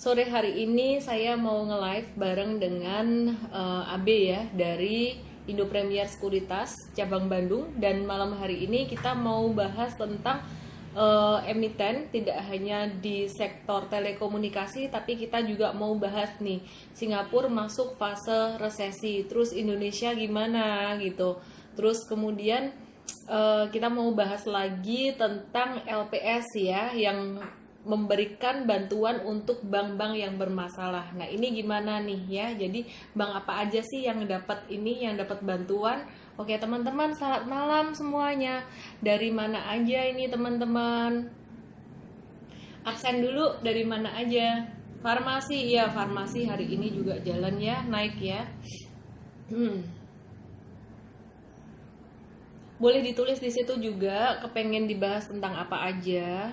Sore hari ini saya mau nge-live bareng dengan Abe ya dari Indo Premier Sekuritas cabang Bandung, dan malam hari ini kita mau bahas tentang emiten tidak hanya di sektor telekomunikasi, tapi kita juga mau bahas nih Singapura masuk fase resesi, terus Indonesia gimana gitu. Terus kemudian kita mau bahas lagi tentang LPS ya, yang memberikan bantuan untuk bank-bank yang bermasalah. Nah, ini gimana nih ya? Jadi, bank apa aja sih yang dapat ini, yang dapat bantuan? Oke, teman-teman, selamat malam semuanya. Dari mana aja ini, teman-teman? Absen dulu, dari mana aja? Farmasi, ya, farmasi hari ini juga jalan ya, naik ya. Boleh ditulis di situ juga, kepengen dibahas tentang apa aja.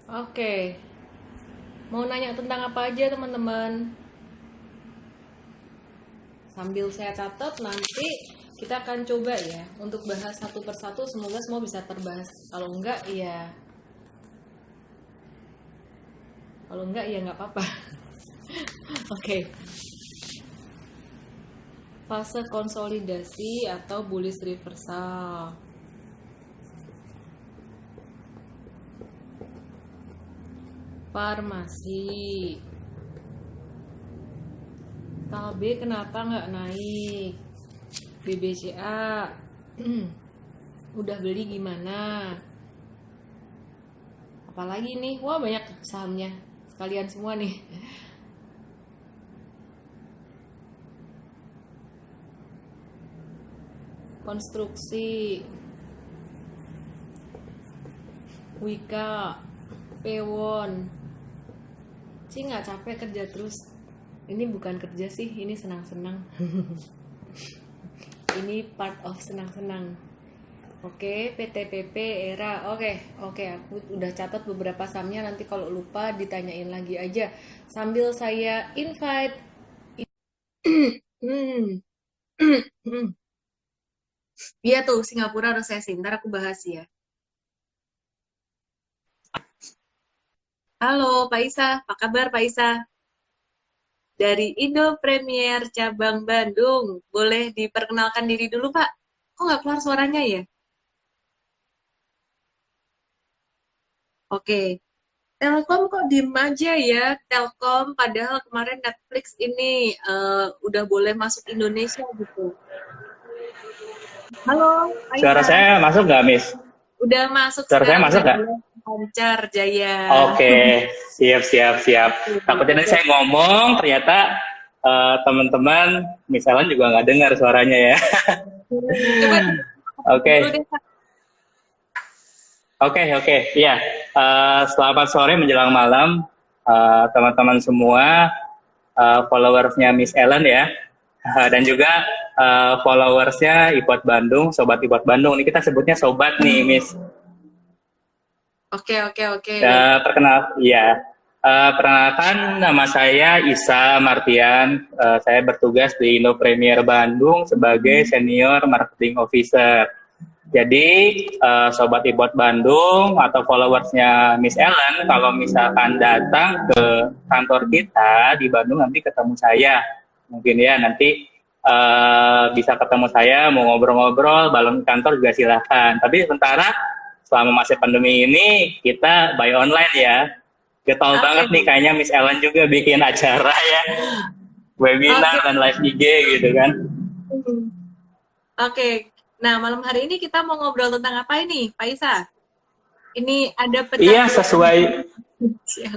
Oke, mau nanya tentang apa aja teman-teman? Sambil saya catat, nanti kita akan coba ya untuk bahas satu persatu, semoga semua bisa terbahas. Kalau enggak ya nggak apa-apa. Oke. Fase konsolidasi atau bullish reversal. Farmasi. KB kenapa nggak naik? BBCA udah beli gimana? Apalagi nih, wah banyak sahamnya, sekalian semua nih. Konstruksi, Wika, Pewon. Nggak capek kerja terus. Ini bukan kerja sih, ini senang-senang. Ini part of senang-senang. Oke, PTPP, ERA. Oke, aku udah catat beberapa sahamnya, nanti kalau lupa ditanyain lagi aja. Sambil saya invite. Iya tuh, Singapura resesi. Ntar aku bahas ya. Halo, Pak Isa. Apa kabar, Pak Isa? Dari Indo Premier Cabang Bandung. Boleh diperkenalkan diri dulu, Pak? Kok nggak keluar suaranya ya? Oke. Telkom kok diem aja ya? Telkom, padahal kemarin Netflix ini udah boleh masuk Indonesia gitu. Halo, Pak Suara Isa. saya masuk nggak, Miss? Udah masuk Suara saya sekarang, masuk nggak? lancar, Jaya. Oke, siap. Takutnya nanti saya ngomong, ternyata teman-teman misalnya juga nggak dengar suaranya ya. Coba Oke, dulu deh, Pak. oke. Iya, selamat sore menjelang malam, teman-teman semua, followersnya Miss Ellen ya, dan juga followersnya Ipot Bandung, Sobat Ipot Bandung. Ini kita sebutnya Sobat nih, Miss. Oke. Perkenalkan, nama saya Isa Martian. Saya bertugas di Indo Premier Bandung sebagai Senior Marketing Officer. Jadi, Sobat Ibot Bandung atau followersnya Miss Ellen, kalau misalkan datang ke kantor kita di Bandung, nanti ketemu saya. Mungkin ya, nanti bisa ketemu saya, mau ngobrol-ngobrol, balon kantor juga silahkan. Tapi sementara selama masa pandemi ini kita by online ya. Getol banget nih kayaknya Miss Ellen juga bikin acara ya, webinar dan live IG gitu kan. Oke. Nah, malam hari ini kita mau ngobrol tentang apa ini, Pak Isa? Ini ada Iya, sesuai okay.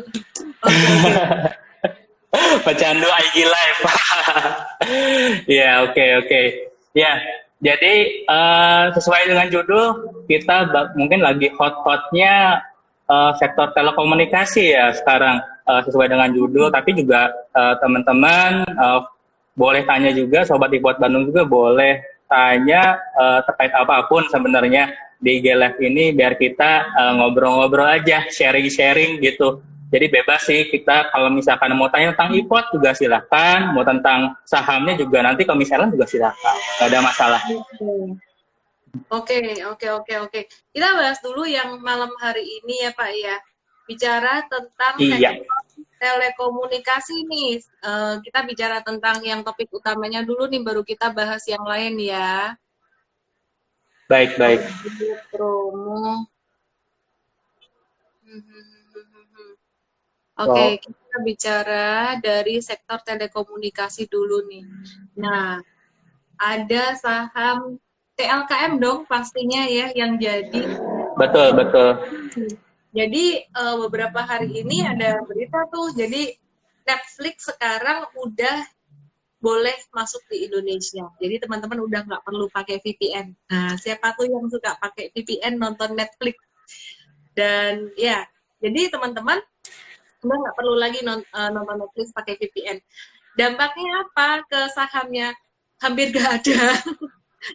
pecandu IG live. Iya, oke. Ya, jadi sesuai dengan judul, kita mungkin lagi hot-hotnya sektor telekomunikasi ya sekarang, sesuai dengan judul. Tapi juga teman-teman boleh tanya juga, Sobat Ibot Bandung juga boleh tanya terkait apapun sebenarnya di IG Live ini, biar kita ngobrol-ngobrol aja, sharing-sharing gitu. Jadi bebas sih kita kalau misalkan mau tanya tentang IPOT juga silakan, mau tentang sahamnya juga nanti kalau misalnya juga silakan, nggak ada masalah. Oke, oke, oke, oke. Kita bahas dulu yang malam hari ini ya Pak ya. Bicara tentang Iya, telekomunikasi nih. Kita bicara tentang yang topik utamanya dulu nih, baru kita bahas yang lain ya. baik-baik. Promo. So, Oke, kita bicara dari sektor telekomunikasi dulu nih. Nah, ada saham TLKM dong pastinya ya yang jadi. betul, betul. Jadi beberapa hari ini ada berita tuh, jadi Netflix sekarang udah boleh masuk di Indonesia. Jadi teman-teman udah nggak perlu pakai VPN. Nah, siapa tuh yang suka pakai VPN nonton Netflix? Dan ya, jadi teman-teman udah nggak perlu lagi nonton Netflix pakai VPN. Dampaknya apa ke sahamnya? Hampir nggak ada.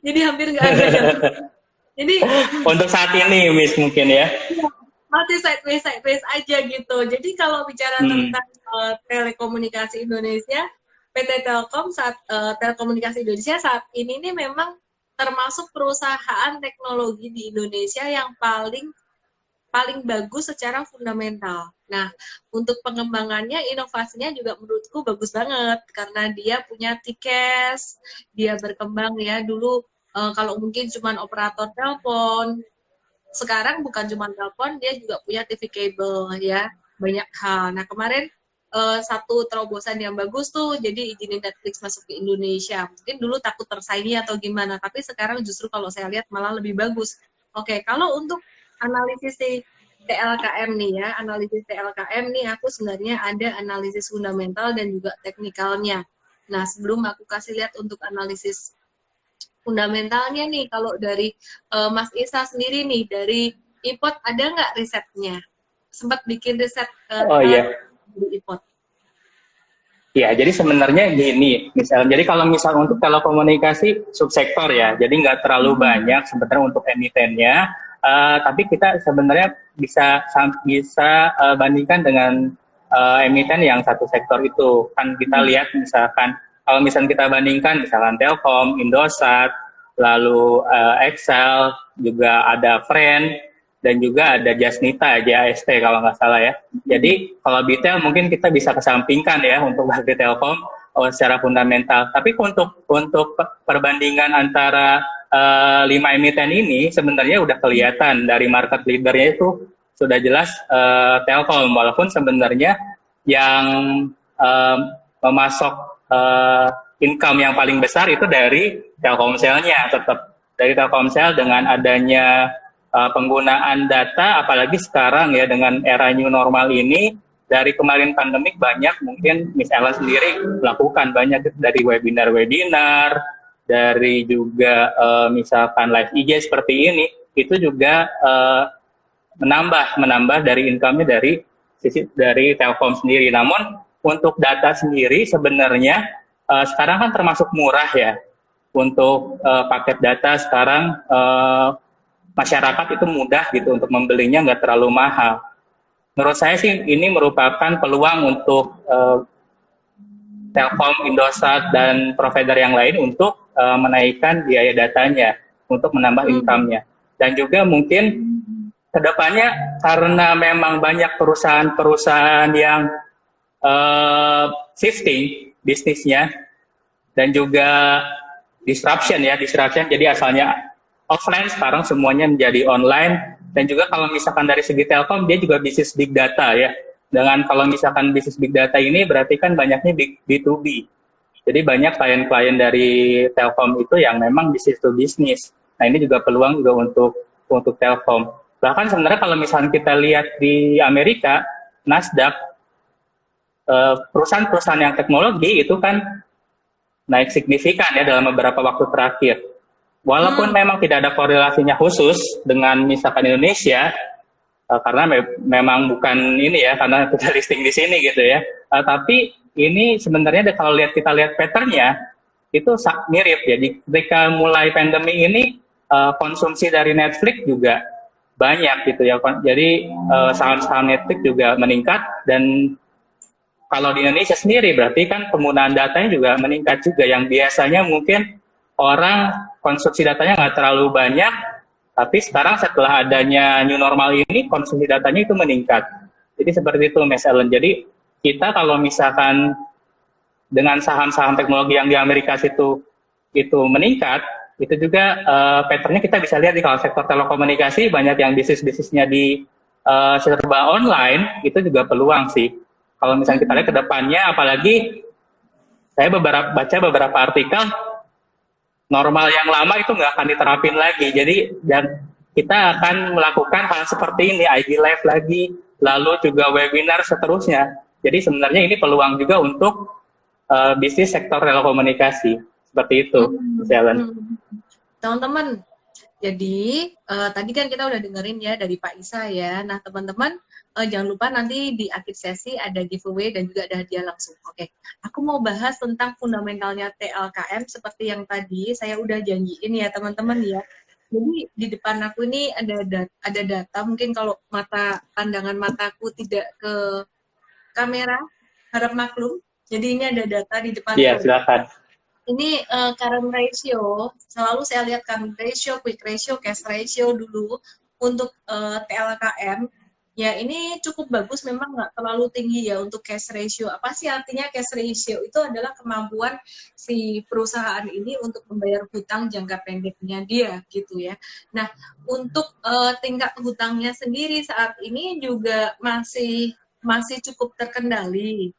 Jadi hampir nggak ada. Jadi untuk saat ini, Miss mungkin ya. masih sideways aja gitu. Jadi kalau bicara tentang telekomunikasi Indonesia, PT Telkom telekomunikasi Indonesia saat ini nih memang termasuk perusahaan teknologi di Indonesia yang paling bagus secara fundamental. Nah, untuk pengembangannya, inovasinya juga menurutku bagus banget karena dia punya T-Cash, dia berkembang ya dulu kalau mungkin cuma operator telepon, sekarang bukan cuma telepon, dia juga punya TV kabel ya, banyak hal. Nah kemarin satu terobosan yang bagus tuh, jadi izinin Netflix masuk ke Indonesia. Mungkin dulu takut tersaingi atau gimana, tapi sekarang justru kalau saya lihat malah lebih bagus. Oke, kalau untuk analisis TLKM nih ya, analisis TLKM nih aku sebenarnya ada analisis fundamental dan juga teknikalnya. Nah sebelum aku kasih lihat untuk analisis fundamentalnya nih, kalau dari Mas Isa sendiri nih, dari IPOT ada nggak risetnya? Sempat bikin riset Oh iya. di IPOT? Ya, jadi sebenarnya gini, jadi kalau misal untuk telekomunikasi subsektor ya, jadi nggak terlalu banyak sebenarnya untuk emitennya, tapi kita sebenarnya bisa bandingkan dengan emiten yang satu sektor itu. Kan kita lihat misalkan, kalau misalnya kita bandingkan misalkan Telkom, Indosat, lalu Excel, juga ada Friend, dan juga ada Jasnita, JAST kalau nggak salah ya. Jadi kalau detail mungkin kita bisa kesampingkan ya untuk di Telkom secara fundamental. Tapi untuk perbandingan antara 5 emiten ini sebenarnya udah kelihatan dari market leadernya itu sudah jelas Telkom, walaupun sebenarnya yang memasok income yang paling besar itu dari Telkomselnya, tetap dari Telkomsel dengan adanya penggunaan data, apalagi sekarang ya dengan era new normal ini, dari kemarin pandemik banyak mungkin Miss Ella sendiri melakukan banyak dari webinar, dari juga misalkan live IG seperti ini, itu juga menambah dari income-nya dari sisi dari Telkom sendiri. Namun untuk data sendiri sebenarnya sekarang kan termasuk murah ya. Untuk paket data sekarang masyarakat itu mudah gitu untuk membelinya, nggak terlalu mahal. Menurut saya sih ini merupakan peluang untuk Telkom, Indosat, dan provider yang lain untuk menaikkan biaya datanya, untuk menambah income-nya. Dan juga mungkin kedepannya karena memang banyak perusahaan-perusahaan yang shifting bisnisnya, dan juga disruption, jadi asalnya offline sekarang semuanya menjadi online. Dan juga kalau misalkan dari segi Telkom, dia juga bisnis big data ya. Dengan kalau misalkan bisnis big data ini berarti kan banyaknya B2B. Jadi banyak klien-klien dari Telkom itu yang memang bisnis to bisnis. Nah ini juga peluang juga untuk Telkom. Bahkan sebenarnya kalau misalkan kita lihat di Amerika, Nasdaq, perusahaan-perusahaan yang teknologi itu kan naik signifikan ya dalam beberapa waktu terakhir. Walaupun memang tidak ada korelasinya khusus dengan misalkan Indonesia, karena memang bukan ini ya, karena kita listing di sini gitu ya. Tapi ini sebenarnya kalau kita lihat pattern-nya, itu mirip ya. Ketika mulai pandemi ini, konsumsi dari Netflix juga banyak gitu ya. Jadi saham-saham Netflix juga meningkat, dan kalau di Indonesia sendiri berarti kan penggunaan datanya juga meningkat juga, yang biasanya mungkin orang konsumsi datanya nggak terlalu banyak, tapi sekarang setelah adanya new normal ini konsumsi datanya itu meningkat. Jadi seperti itu Mas Ellen. Jadi kita kalau misalkan dengan saham-saham teknologi yang di Amerika itu meningkat, itu juga patternnya kita bisa lihat di kalau sektor telekomunikasi banyak yang bisnisnya di serba online, itu juga peluang sih. Kalau misalnya kita lihat ke depannya, apalagi saya baca beberapa artikel, normal yang lama itu nggak akan diterapin lagi. Jadi dan kita akan melakukan hal seperti ini, IG Live lagi, lalu juga webinar seterusnya. Jadi sebenarnya ini peluang juga untuk bisnis sektor telekomunikasi. Seperti itu, Jalan. Teman-teman, jadi tadi kan kita udah dengerin ya dari Pak Isa ya. Nah teman-teman, jangan lupa nanti di akhir sesi ada giveaway dan juga ada hadiah langsung. Oke, aku mau bahas tentang fundamentalnya TLKM seperti yang tadi saya udah janjiin ya teman-teman ya. Jadi di depan aku ini ada data, mungkin kalau pandangan mataku tidak ke kamera, harap maklum. Jadi ini ada data di depan. Iya, silakan. Ini current ratio, selalu saya lihat current ratio, quick ratio, cash ratio dulu untuk TLKM. Ya ini cukup bagus, memang nggak terlalu tinggi ya untuk cash ratio. Apa sih artinya cash ratio? Itu adalah kemampuan si perusahaan ini untuk membayar hutang jangka pendeknya dia gitu ya. Nah untuk tingkat hutangnya sendiri saat ini juga masih cukup terkendali.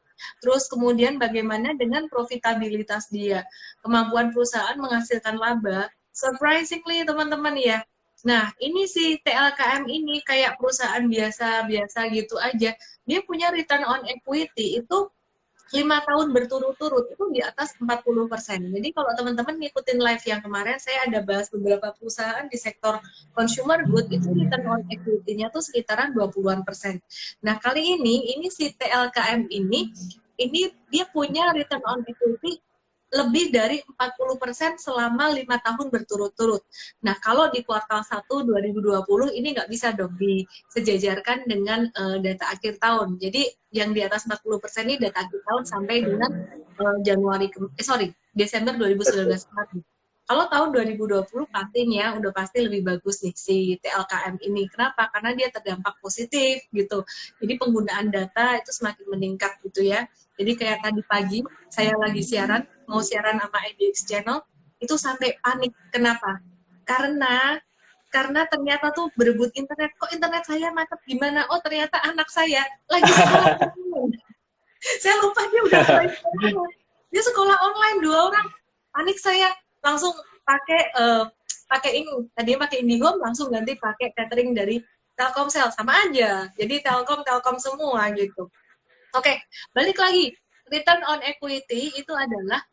Terus kemudian bagaimana dengan profitabilitas dia, kemampuan perusahaan menghasilkan laba, surprisingly teman-teman ya. Nah ini si TLKM ini kayak perusahaan biasa-biasa gitu aja, dia punya return on equity itu 5 tahun berturut-turut itu di atas 40%. Jadi kalau teman-teman ngikutin live yang kemarin, saya ada bahas beberapa perusahaan di sektor consumer good, itu return on equity-nya tuh sekitaran 20-an%. Nah, kali ini si TLKM ini dia punya return on equity lebih dari 40% selama 5 tahun berturut-turut. Nah, kalau di kuartal 1 2020 ini nggak bisa dong disejajarkan dengan data akhir tahun. Jadi yang di atas 40% ini data akhir tahun sampai dengan Desember 2019. Kalau tahun 2020 pastinya udah pasti lebih bagus nih si TLKM ini. Kenapa? Karena dia terdampak positif gitu. Jadi penggunaan data itu semakin meningkat gitu ya. Jadi kayak tadi pagi saya lagi mau siaran sama IDX Channel, itu sampai panik. Kenapa? Karena ternyata tuh berebut internet. Kok internet saya macet gimana? Oh ternyata anak saya lagi sekolah online. Saya lupa dia udah sekolah. Dia sekolah online 2 orang. Panik saya, langsung pakai ini. Tadinya pakai IndiHome, langsung ganti pakai catering dari Telkomsel. Sama aja. Jadi Telkom semua gitu. Oke, balik lagi. Return on equity itu adalah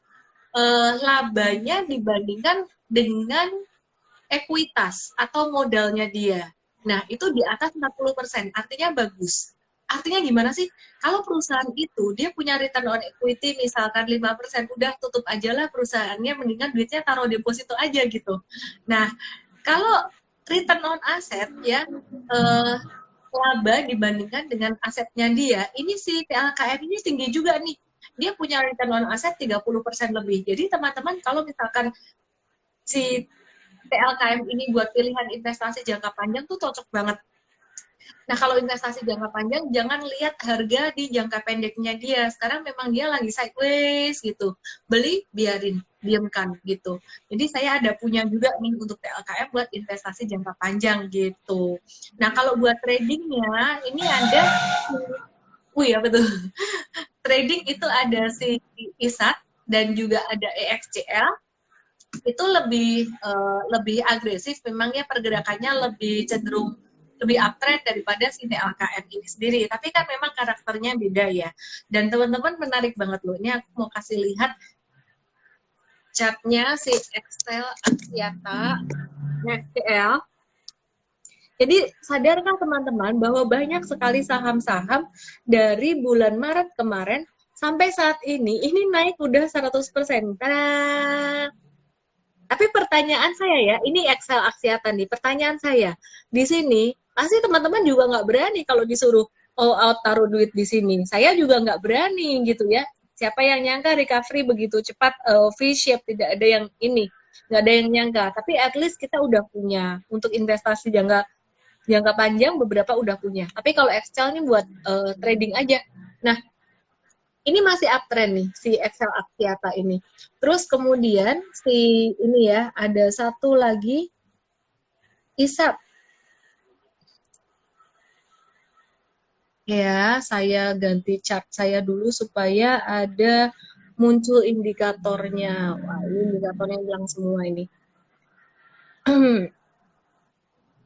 labanya dibandingkan dengan ekuitas atau modalnya dia. Nah, itu di atas 40%, artinya bagus. Artinya gimana sih? Kalau perusahaan itu, dia punya return on equity misalkan 5%, udah tutup aja lah perusahaannya, mendingan duitnya taruh deposito aja gitu. Nah, kalau return on asset ya, laba dibandingkan dengan asetnya dia, ini si TLKM ini tinggi juga nih. Dia punya return on asset 30% lebih. Jadi teman-teman kalau misalkan si TLKM ini buat pilihan investasi jangka panjang tuh cocok banget. Nah kalau investasi jangka panjang jangan lihat harga di jangka pendeknya dia. Sekarang memang dia lagi sideways gitu. Beli biarin, diamkan gitu. Jadi saya ada punya juga nih untuk TLKM buat investasi jangka panjang gitu. Nah kalau buat tradingnya ini ada apa tuh? Trading itu ada si ISAT dan juga ada EXCL. Itu lebih agresif, memangnya pergerakannya lebih cenderung lebih uptrend daripada si TLKM ini sendiri. Tapi kan memang karakternya beda ya. Dan teman-teman menarik banget loh. Ini aku mau kasih lihat chartnya si Excel Axiata XCL. Jadi sadarkah teman-teman bahwa banyak sekali saham-saham dari bulan Maret kemarin sampai saat ini naik udah 100%. Tada! Tapi pertanyaan saya ya, ini Excel Aksiata nih. Pertanyaan saya, di sini pasti teman-teman juga nggak berani kalau disuruh all out taruh duit di sini. Saya juga nggak berani gitu ya. Siapa yang nyangka recovery begitu cepat, V-shape, tidak ada yang ini, nggak ada yang nyangka. Tapi at least kita udah punya untuk investasi jangka jangka panjang beberapa udah punya. Tapi kalau Excel ini buat trading aja. Nah, ini masih uptrend nih si Excel Aksiata ini. Terus kemudian si ini ya ada satu lagi ISAP. Ya, saya ganti chart saya dulu supaya ada muncul indikatornya. Wah, ini indikatornya hilang semua ini.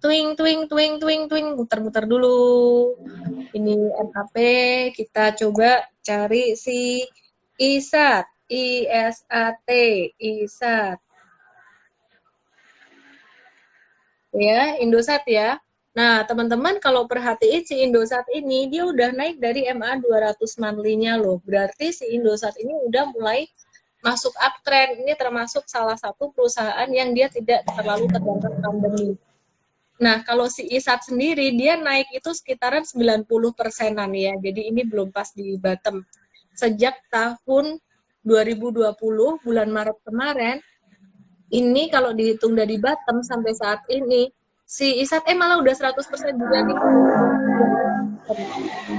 Twing, twing, twing, twing, twing, muter-muter dulu. Ini MAP, kita coba cari si ISAT, ISAT, ISAT. Ya, Indosat ya. Nah, teman-teman kalau perhatiin si Indosat ini, dia udah naik dari MA 200 monthly-nya loh. Berarti si Indosat ini udah mulai masuk uptrend. Ini termasuk salah satu perusahaan yang dia tidak terlalu terdampak pandemi. Nah, kalau si ISAT sendiri, dia naik itu sekitaran 90%-an ya. Jadi ini belum pas di bottom. Sejak tahun 2020, bulan Maret kemarin, ini kalau dihitung dari bottom sampai saat ini, si ISAT malah udah 100% juga nih.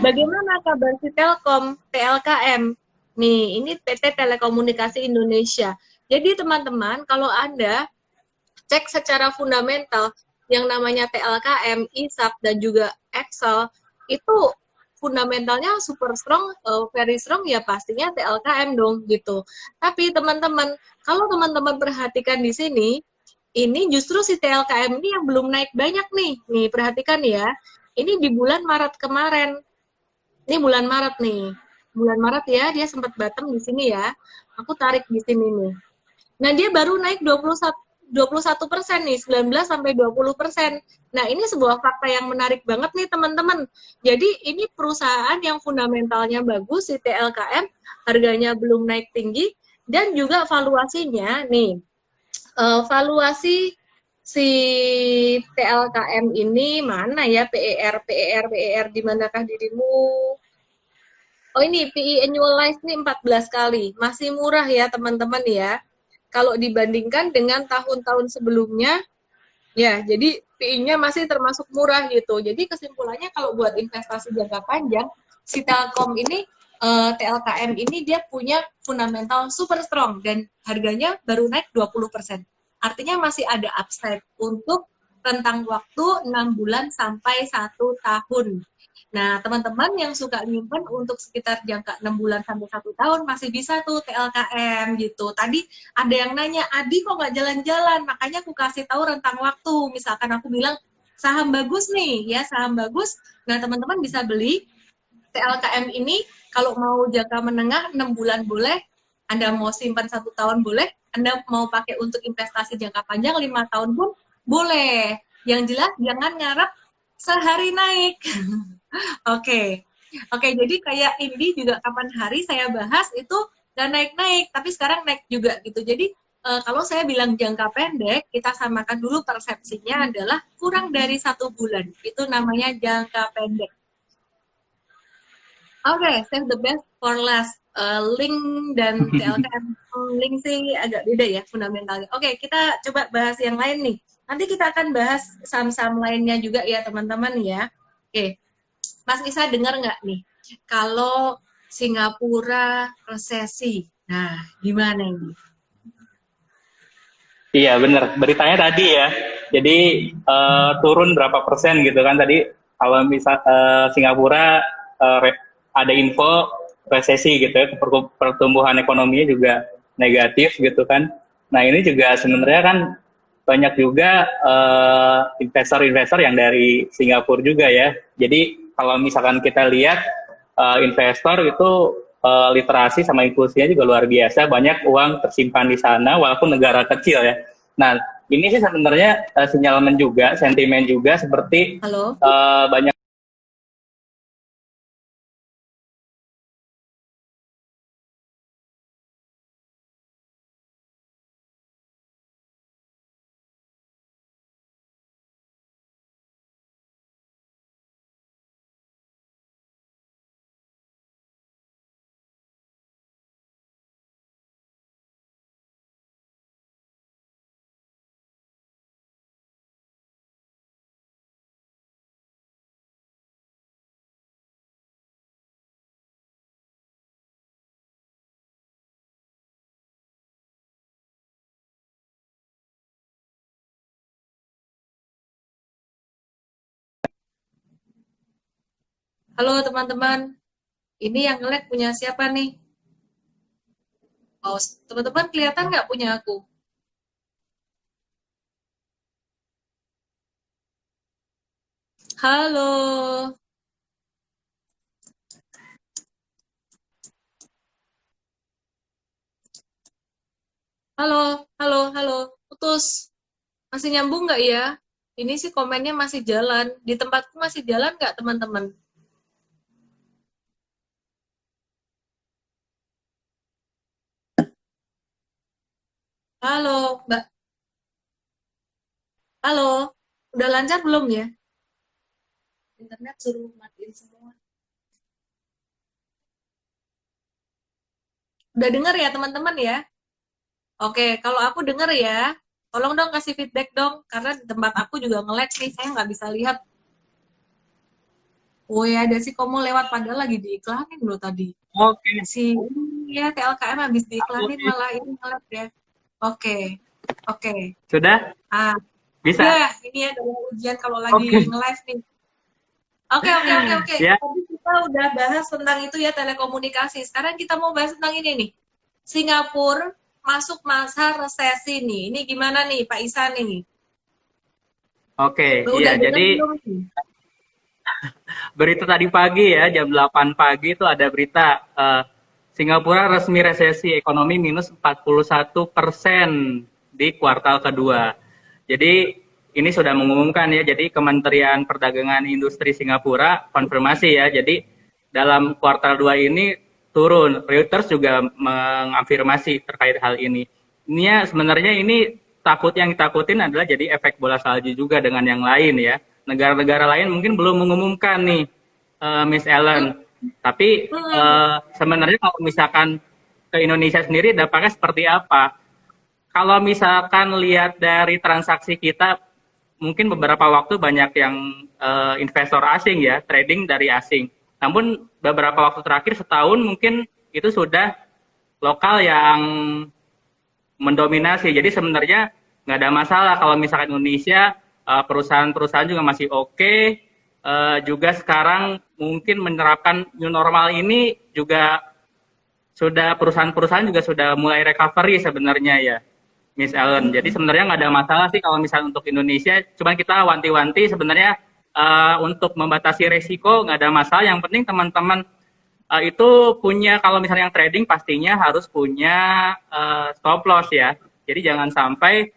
Bagaimana kabar si Telkom, TLKM? Nih, ini PT Telekomunikasi Indonesia. Jadi teman-teman, kalau Anda cek secara fundamental, yang namanya TLKM, ISAP, dan juga Excel, itu fundamentalnya super strong, very strong, ya pastinya TLKM dong, gitu. Tapi teman-teman, kalau teman-teman perhatikan di sini, ini justru si TLKM ini yang belum naik banyak nih. Nih, perhatikan ya. Ini di bulan Maret kemarin. Ini bulan Maret nih. Bulan Maret ya, dia sempat bottom di sini ya. Aku tarik di sini nih. Nah, dia baru naik 21% nih, 19 sampai 20%. Nah, ini sebuah fakta yang menarik banget nih, teman-teman. Jadi, ini perusahaan yang fundamentalnya bagus, si TLKM, harganya belum naik tinggi, dan juga valuasinya, nih, valuasi si TLKM ini mana ya, PER, di manakah dirimu? Oh ini PE annualized nih 14 kali, masih murah ya teman-teman ya. Kalau dibandingkan dengan tahun-tahun sebelumnya, ya jadi PE-nya masih termasuk murah gitu. Jadi kesimpulannya kalau buat investasi jangka panjang, si Telkom ini, TLKM ini dia punya fundamental super strong dan harganya baru naik 20%. Artinya masih ada upside untuk rentang waktu 6 bulan sampai 1 tahun. Nah, teman-teman yang suka nyimpen untuk sekitar jangka 6 bulan sampai 1 tahun masih bisa tuh TLKM gitu. Tadi ada yang nanya, Adi kok nggak jalan-jalan? Makanya aku kasih tahu rentang waktu. Misalkan aku bilang saham bagus nih, ya saham bagus. Nah, teman-teman bisa beli TLKM ini kalau mau jangka menengah 6 bulan boleh, Anda mau simpan 1 tahun boleh, Anda mau pakai untuk investasi jangka panjang 5 tahun pun boleh. Yang jelas jangan ngarep sehari naik. Oke, oke. Jadi kayak ini juga kapan hari saya bahas itu nggak naik-naik, tapi sekarang naik juga gitu. Jadi kalau saya bilang jangka pendek, kita samakan dulu persepsinya adalah kurang dari 1 bulan. Itu namanya jangka pendek. Oke, save the best for last. Link dan TLKM link sih agak beda ya fundamentalnya. Oke, kita coba bahas yang lain nih. Nanti kita akan bahas saham-saham lainnya juga ya teman-teman ya. Oke, Mas Isa dengar nggak nih? Kalau Singapura resesi, nah gimana ini? Iya benar, beritanya tadi ya. Jadi turun berapa persen gitu kan tadi. Kalau misal Singapura ada info resesi gitu ya, pertumbuhan ekonominya juga negatif gitu kan. Nah ini juga sebenarnya kan banyak juga investor-investor yang dari Singapura juga ya. Jadi kalau misalkan kita lihat investor itu literasi sama inklusinya juga luar biasa, banyak uang tersimpan di sana walaupun negara kecil ya. Nah ini sih sebenarnya sinyalemen juga, sentimen juga seperti Halo? banyak Halo teman-teman, ini yang nge-lag punya siapa nih? Oh, teman-teman kelihatan nggak punya aku? Halo, halo, halo, putus. Masih nyambung nggak ya? Ini sih komennya masih jalan. Di tempatku masih jalan nggak teman-teman? Halo, Mbak. Halo, udah lancar belum ya? Internet suruh matiin semua. Udah denger ya teman-teman ya? Oke, kalau aku denger ya, tolong dong kasih feedback dong, karena di tempat aku juga nge-lag nih, saya nggak bisa lihat. Oh ya, ada si Komo lewat padahal lagi diiklanin loh tadi. Oke, Si ya TLKM habis aku diiklanin malah ini nge-lag ya. Oke, oke. sudah Ah, bisa. ya ini ya dalam ujian kalau lagi Oke, nge-live nih. Oke. ya, Tadi kita udah bahas tentang itu ya telekomunikasi. Sekarang kita mau bahas tentang ini nih. Singapura masuk masa resesi nih. Ini gimana nih Pak Isan nih? oke, iya. Udah dengar Jadi belum nih? berita tadi pagi ya, jam 8 pagi itu ada berita Singapura resmi resesi ekonomi minus 41% di kuartal kedua. Jadi ini sudah mengumumkan ya, jadi Kementerian Perdagangan Industri Singapura konfirmasi ya, jadi dalam kuartal 2 ini turun. Reuters juga mengafirmasi terkait hal ini. Ini ya sebenarnya ini yang ditakutin adalah jadi efek bola salju juga dengan yang lain ya. Negara-negara lain mungkin belum mengumumkan nih, Miss Ellen. Tapi Hmm, sebenarnya kalau misalkan ke Indonesia sendiri dampaknya seperti apa? Kalau misalkan lihat dari transaksi kita, mungkin beberapa waktu banyak yang investor asing ya, trading dari asing. Namun beberapa waktu terakhir setahun mungkin itu sudah lokal yang mendominasi. Jadi sebenarnya nggak ada masalah kalau misalkan Indonesia perusahaan-perusahaan juga masih oke. Juga sekarang mungkin menerapkan new normal ini juga sudah perusahaan-perusahaan juga sudah mulai recovery sebenarnya ya, Miss Ellen. Jadi sebenarnya nggak ada masalah sih kalau misalnya untuk Indonesia. Cuman kita wanti-wanti sebenarnya untuk membatasi resiko nggak ada masalah. Yang penting teman-teman itu punya, kalau misalnya yang trading pastinya harus punya stop loss ya. Jadi jangan sampai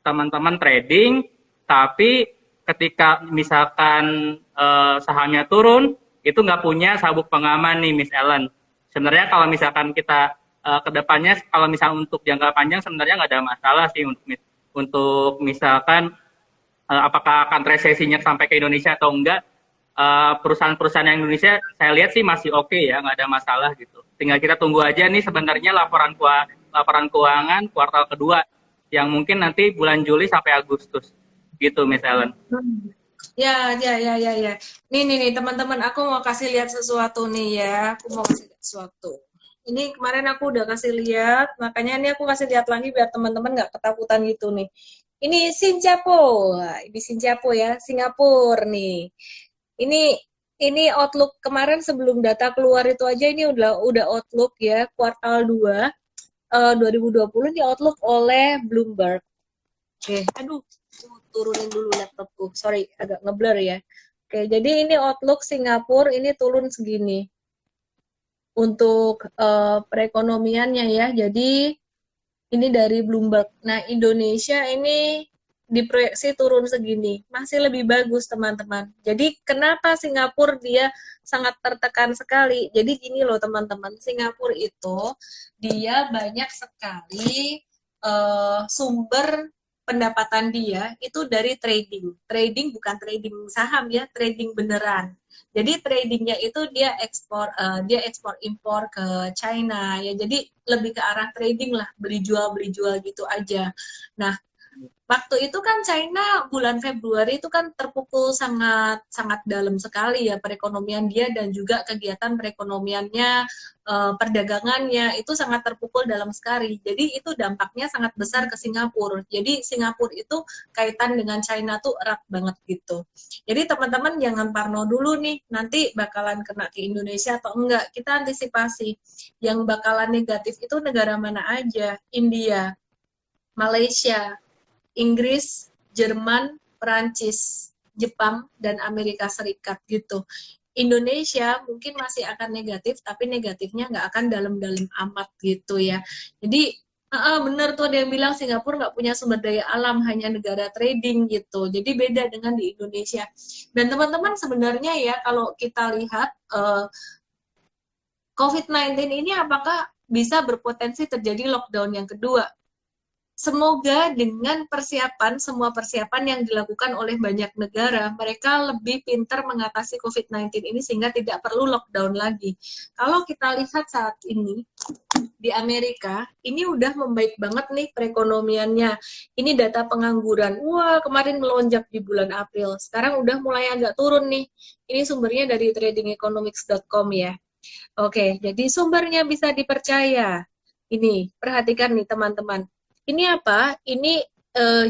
teman-teman trading tapi ketika misalkan sahamnya turun itu nggak punya sabuk pengaman nih Miss Ellen. Sebenarnya kalau misalkan kita ke depannya kalau misalnya untuk jangka panjang sebenarnya nggak ada masalah sih untuk misalkan apakah akan resesinya sampai ke Indonesia atau enggak. Perusahaan-perusahaan yang Indonesia saya lihat sih masih oke ya, nggak ada masalah gitu. Tinggal kita tunggu aja nih sebenarnya laporan keuangan kuartal kedua yang mungkin nanti bulan Juli sampai Agustus gitu, Miss Ellen. hmm. Ya. Nih, teman-teman, aku mau kasih lihat sesuatu nih ya. Aku mau kasih lihat sesuatu. Ini kemarin aku udah kasih lihat, makanya ini aku kasih lihat lagi biar teman-teman nggak ketakutan gitu nih. Ini Singapura, ini Singapura ya, Singapura nih. Ini ini outlook kemarin sebelum data keluar itu aja ini udah outlook ya kuartal 2 2020 ini outlook oleh Bloomberg. Oke, aduh, turunin dulu laptopku. Sorry, agak ngeblur ya. Oke, jadi ini outlook Singapura ini turun segini untuk perekonomiannya ya. Jadi ini dari Bloomberg. Nah, Indonesia ini diproyeksi turun segini. Masih lebih bagus, teman-teman. Jadi, kenapa Singapura dia sangat tertekan sekali? Jadi, gini loh, teman-teman. Singapura itu dia banyak sekali sumber pendapatan dia itu dari trading. Trading bukan trading saham ya, trading beneran. Jadi tradingnya itu dia ekspor impor ke China ya. Jadi lebih ke arah trading lah, beli jual gitu aja. Nah, waktu itu kan China bulan Februari itu kan terpukul sangat sangat dalam sekali ya perekonomian dia dan juga kegiatan perekonomiannya, perdagangannya itu sangat terpukul dalam sekali. Jadi itu dampaknya sangat besar ke Singapura. Jadi Singapura itu kaitan dengan China tuh erat banget gitu. Jadi teman-teman jangan parno dulu nih, nanti bakalan kena ke Indonesia atau enggak. Kita antisipasi. Yang bakalan negatif itu negara mana aja? India, Malaysia, Inggris, Jerman, Perancis, Jepang, dan Amerika Serikat gitu. Indonesia mungkin masih akan negatif, tapi negatifnya nggak akan dalam-dalam amat gitu ya. Jadi bener tuh ada yang bilang Singapura nggak punya sumber daya alam, hanya negara trading gitu. Jadi beda dengan di Indonesia. Dan teman-teman sebenarnya ya kalau kita lihat COVID-19 ini apakah bisa berpotensi terjadi lockdown yang kedua? Semoga dengan persiapan, semua persiapan yang dilakukan oleh banyak negara, mereka lebih pintar mengatasi COVID-19 ini sehingga tidak perlu lockdown lagi. Kalau kita lihat saat ini, di Amerika, ini udah membaik banget nih perekonomiannya. Ini data pengangguran. Wah, kemarin melonjak di bulan April. Sekarang udah mulai agak turun nih. Ini sumbernya dari tradingeconomics.com ya. Oke, jadi sumbernya bisa dipercaya. Ini, perhatikan nih teman-teman. Ini apa? Ini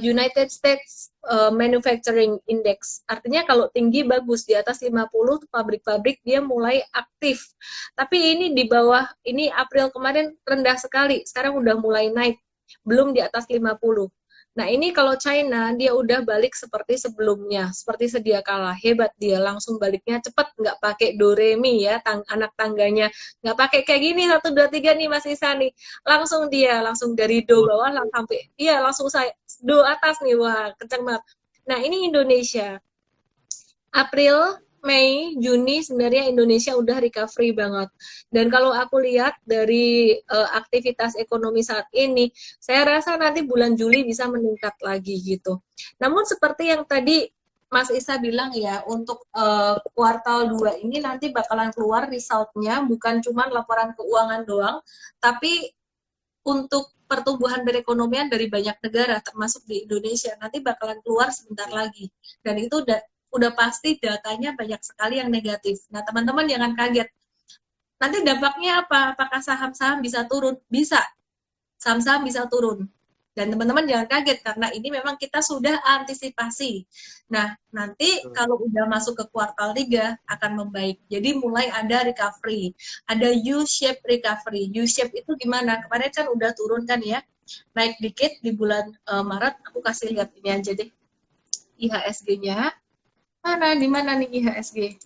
United States Manufacturing Index. Artinya kalau tinggi bagus, di atas 50 pabrik-pabrik dia mulai aktif. Tapi ini di bawah, ini April kemarin rendah sekali, sekarang udah mulai naik. Belum di atas 50. Nah ini kalau China, dia udah balik seperti sebelumnya, seperti sedia kala. Hebat dia, langsung baliknya cepet, nggak pakai do re mi ya, anak tangganya. Nggak pakai kayak gini, 1, 2, 3 nih Mas Isa nih. Langsung dia, langsung dari do bawah, sampai, iya langsung saya, do atas nih, wah kenceng banget. Nah ini Indonesia. April, Mei, Juni sebenarnya Indonesia udah recovery banget. Dan kalau aku lihat dari aktivitas ekonomi saat ini, saya rasa nanti bulan Juli bisa meningkat lagi gitu. Namun seperti yang tadi Mas Isa bilang ya, untuk kuartal 2 ini nanti bakalan keluar resultnya, bukan cuma laporan keuangan doang, tapi untuk pertumbuhan perekonomian dari banyak negara, termasuk di Indonesia, nanti bakalan keluar sebentar lagi. Dan itu udah pasti datanya banyak sekali yang negatif. Nah, teman-teman jangan kaget. Nanti dampaknya apa? Apakah saham-saham bisa turun? Bisa. Saham-saham bisa turun. Dan teman-teman jangan kaget, karena ini memang kita sudah antisipasi. Nah, nanti kalau udah masuk ke kuartal 3, akan membaik. Jadi mulai ada recovery. Ada U-shape recovery. U-shape itu gimana? Kemarin kan udah turun kan ya? Naik dikit di bulan Maret. Aku kasih lihat ini aja deh. IHSG-nya. Di mana nih IHSG?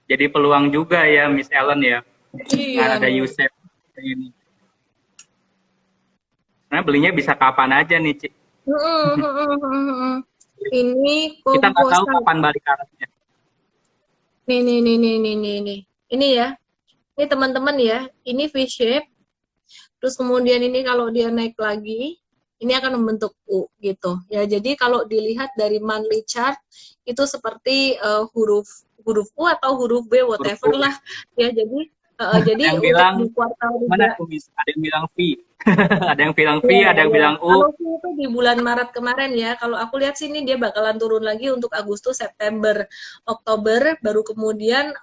Jadi peluang juga ya Miss Ellen ya. Iya. Ada Yusef ini. Nah, belinya bisa kapan aja nih, Cik. Ini kita nggak tahu kapan balik arahnya. Nih. Ini ya. Ini teman-teman ya. Ini V-shape. Terus kemudian ini kalau dia naik lagi, ini akan membentuk U gitu ya. Jadi kalau dilihat dari monthly chart itu seperti huruf U atau huruf B whatever lah ya. Jadi jadi yang bilang di kuartal mana tuh, ada yang bilang V. Ada yang bilang V, ada yang bilang U. Kalau V itu di bulan Maret kemarin ya. Kalau aku lihat sini dia bakalan turun lagi untuk Agustus, September, Oktober, baru kemudian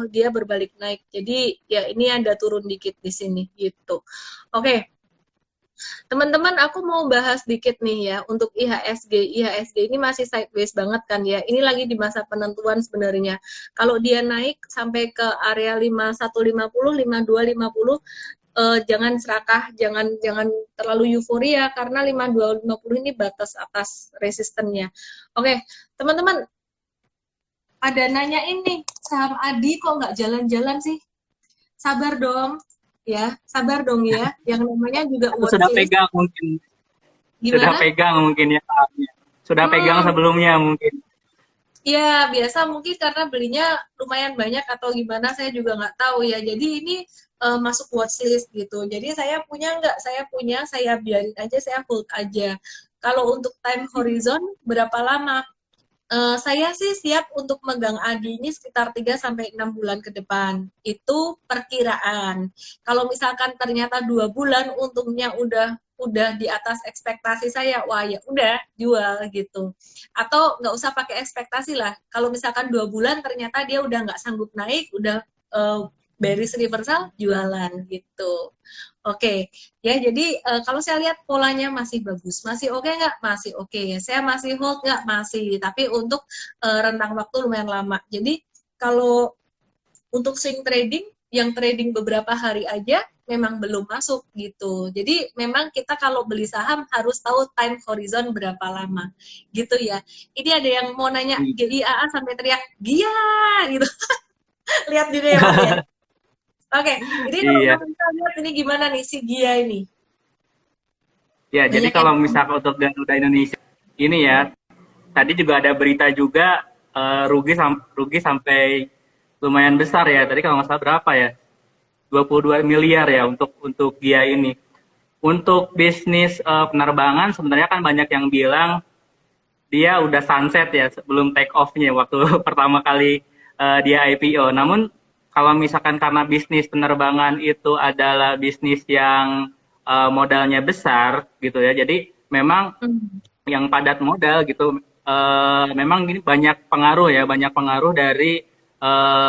dia berbalik naik. Jadi ya ini ada turun dikit di sini gitu. Oke. Teman-teman, aku mau bahas dikit nih ya untuk IHSG. IHSG ini masih sideways banget kan ya. Ini lagi di masa penentuan sebenarnya. Kalau dia naik sampai ke area 5150, 5250, jangan serakah, jangan terlalu euforia karena 5250 ini batas atas resistennya. Oke, teman-teman, ada nanya ini, saham Adi kok nggak jalan-jalan sih? Sabar dong. Ya, sabar dong ya. Yang namanya juga sudah pegang mungkin. Gimana? Sudah pegang mungkin ya. Sudah pegang sebelumnya mungkin. Ya, biasa mungkin karena belinya lumayan banyak atau gimana, saya juga nggak tahu ya. Jadi ini masuk watchlist gitu. Jadi saya punya nggak? Saya punya, saya biarin aja, saya hold aja. Kalau untuk time horizon, berapa lama? Saya sih siap untuk megang ADI ini sekitar 3-6 bulan ke depan. Itu perkiraan. Kalau misalkan ternyata 2 bulan untungnya udah udah di atas ekspektasi saya, wah ya udah jual gitu. Atau nggak usah pakai ekspektasi lah. Kalau misalkan 2 bulan ternyata dia udah nggak sanggup naik, udah bearish reversal, jualan gitu. Oke, ya jadi kalau saya lihat polanya masih bagus, masih oke nggak? Masih oke. Saya masih hold nggak? Masih. Tapi untuk rentang waktu lumayan lama. Jadi kalau untuk swing trading, yang trading beberapa hari aja memang belum masuk gitu. Jadi memang kita kalau beli saham harus tahu time horizon berapa lama gitu ya. Ini ada yang mau nanya GIAA sampai teriak Gia gitu. Lihat juga ya Mas ya. Oke, jadi kalau Iya. kita lihat ini gimana nih si Gia ini? Ya, jadi Banyak yang kalau misalkan untuk Garuda Indonesia ini ya, tadi juga ada berita juga rugi sampai lumayan besar ya. Tadi kalau nggak salah berapa ya? 22 miliar ya untuk dia ini. Untuk bisnis penerbangan sebenarnya kan banyak yang bilang dia udah sunset ya sebelum take off-nya waktu pertama kali dia IPO. Namun kalau misalkan karena bisnis penerbangan itu adalah bisnis yang modalnya besar gitu ya. Jadi memang yang padat modal gitu memang ini banyak pengaruh dari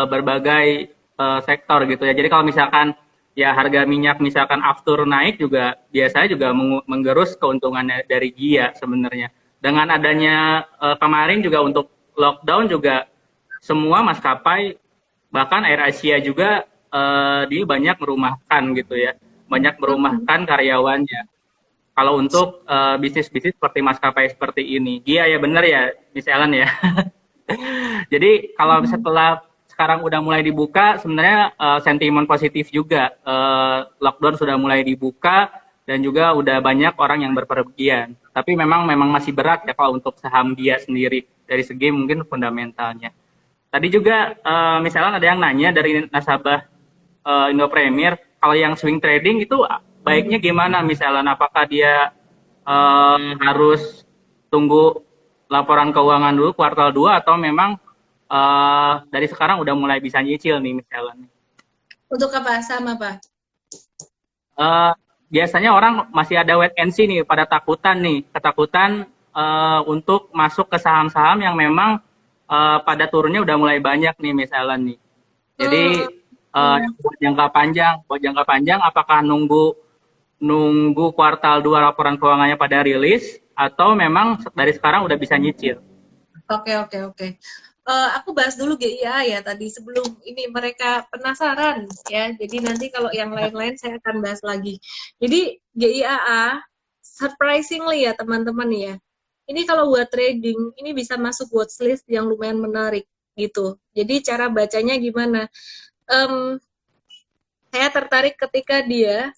berbagai sektor gitu ya. Jadi kalau misalkan ya harga minyak misalkan aftur naik juga biasanya juga menggerus keuntungannya dari Gia sebenarnya. Dengan adanya kemarin juga untuk lockdown juga semua maskapai bahkan AirAsia juga dia banyak merumahkan gitu ya, banyak merumahkan karyawannya. Kalau untuk bisnis-bisnis seperti maskapai seperti ini, Gia ya benar ya, Miss Ellen ya. Jadi kalau setelah sekarang udah mulai dibuka, sebenarnya sentimen positif juga. Lockdown sudah mulai dibuka dan juga udah banyak orang yang berpergian. Tapi memang masih berat ya kalau untuk saham dia sendiri dari segi mungkin fundamentalnya. Tadi juga misalnya ada yang nanya dari nasabah Indo Premier, kalau yang swing trading itu baiknya gimana misalnya? Apakah dia harus tunggu laporan keuangan dulu kuartal 2 atau memang dari sekarang udah mulai bisa nyicil nih misalnya? Untuk apa? Sama Pak? Biasanya orang masih ada wait and see nih, pada ketakutan untuk masuk ke saham-saham yang memang pada turunnya udah mulai banyak nih misalnya nih. Jadi buat jangka panjang apakah nunggu kuartal 2 laporan keuangannya pada rilis atau memang dari sekarang udah bisa nyicil? Oke. Aku bahas dulu GIA ya tadi sebelum ini mereka penasaran ya. Jadi nanti kalau yang lain-lain saya akan bahas lagi. Jadi GIAA surprisingly ya teman-teman ya. Ini kalau buat trading ini bisa masuk watchlist yang lumayan menarik gitu. Jadi cara bacanya gimana? Saya tertarik ketika dia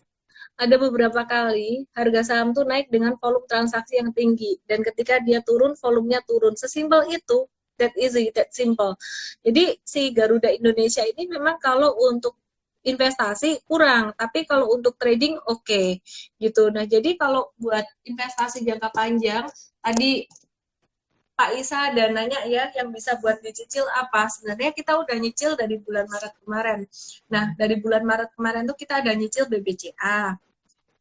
ada beberapa kali harga saham tuh naik dengan volume transaksi yang tinggi dan ketika dia turun volumenya turun. Sesimpel itu. That easy, that simple. Jadi si Garuda Indonesia ini memang kalau untuk investasi kurang, tapi kalau untuk trading oke, gitu. Nah, jadi kalau buat investasi jangka panjang, tadi Pak Isa ada nanya ya, yang bisa buat dicicil apa? Sebenarnya kita udah nyicil dari bulan Maret kemarin. Nah, dari bulan Maret kemarin tuh kita ada nyicil BBCA,